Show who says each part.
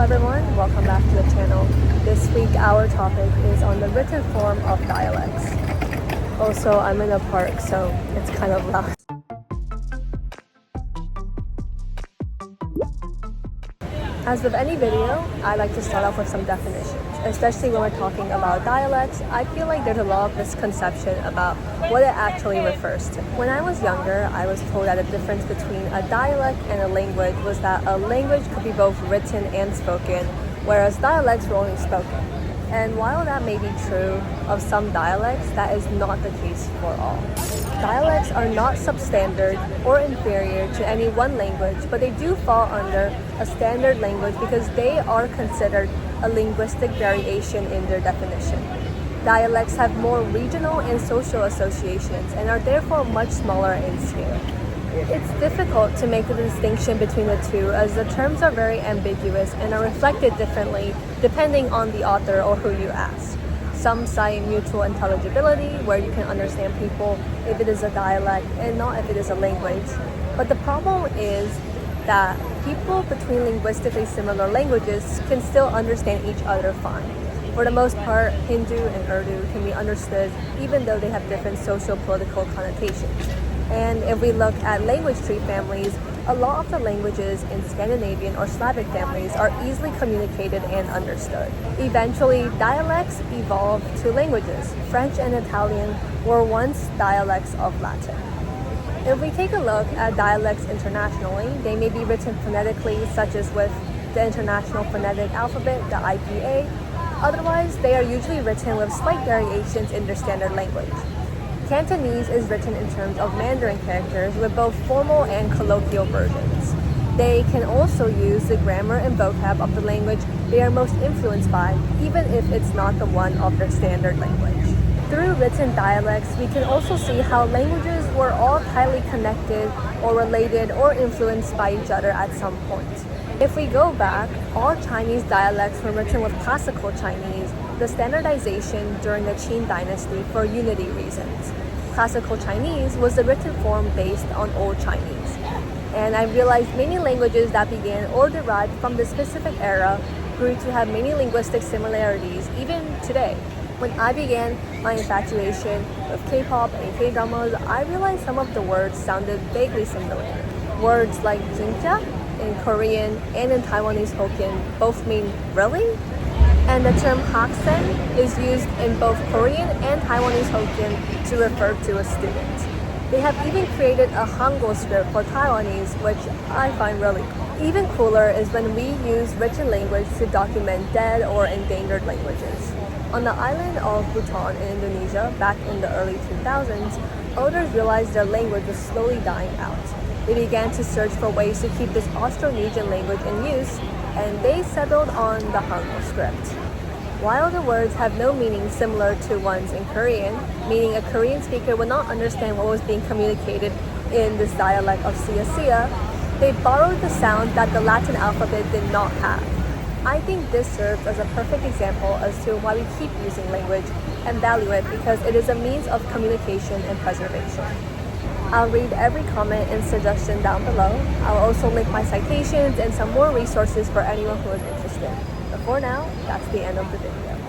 Speaker 1: everyone, welcome back to the channel. This week our topic is on the written form of dialects. Also, I'm in a park, so it's kind of loud. As with any video, I like to start off with some definitions, especially when we're talking about dialects. I feel like there's a lot of misconception about what it actually refers to. When I was younger, I was told that the difference between a dialect and a language was that a language could be both written and spoken, whereas dialects were only spoken. And while that may be true of some dialects, that is not the case for all. Dialects are not substandard or inferior to any one language, but they do fall under a standard language because they are considered a linguistic variation in their definition. Dialects have more regional and social associations and are therefore much smaller in scale. It's difficult to make the distinction between the two as the terms are very ambiguous and are reflected differently depending on the author or who you ask. Some cite mutual intelligibility, where you can understand people if it is a dialect and not if it is a language. But the problem is that people between linguistically similar languages can still understand each other fine. For the most part, Hindu and Urdu can be understood even though they have different social-political connotations. And if we look at language tree families, a lot of the languages in Scandinavian or Slavic families are easily communicated and understood. Eventually, dialects evolved to languages. French and Italian were once dialects of Latin. If we take a look at dialects internationally, they may be written phonetically, such as with the International Phonetic Alphabet, the IPA. Otherwise, they are usually written with slight variations in their standard language. Cantonese is written in terms of Mandarin characters with both formal and colloquial versions. They can also use the grammar and vocab of the language they are most influenced by, even if it's not the one of their standard language. Through written dialects, we can also see how languages were all tightly connected or related or influenced by each other at some point. If we go back, all Chinese dialects were written with Classical Chinese, the standardization during the Qin dynasty for unity reasons. Classical Chinese was the written form based on Old Chinese. And I realized many languages that began or derived from this specific era grew to have many linguistic similarities even today. When I began my infatuation with K-pop and K-dramas, I realized some of the words sounded vaguely familiar. Words like "진짜" in Korean and in Taiwanese Hokkien both mean "really?" And the term "학생" is used in both Korean and Taiwanese Hokkien to refer to a student. They have even created a Hangul script for Taiwanese, which I find really cool. Even cooler is when we use written language to document dead or endangered languages. On the island of Bhutan in Indonesia, back in the early 2000s, elders realized their language was slowly dying out. They began to search for ways to keep this Austronesian language in use, and they settled on the Hangul script. While the words have no meaning similar to ones in Korean, meaning a Korean speaker would not understand what was being communicated in this dialect of Sia, they borrowed the sound that the Latin alphabet did not have. I think this serves as a perfect example as to why we keep using language and value it, because it is a means of communication and preservation. I'll read every comment and suggestion down below. I'll also link my citations and some more resources for anyone who is interested. But for now, that's the end of the video.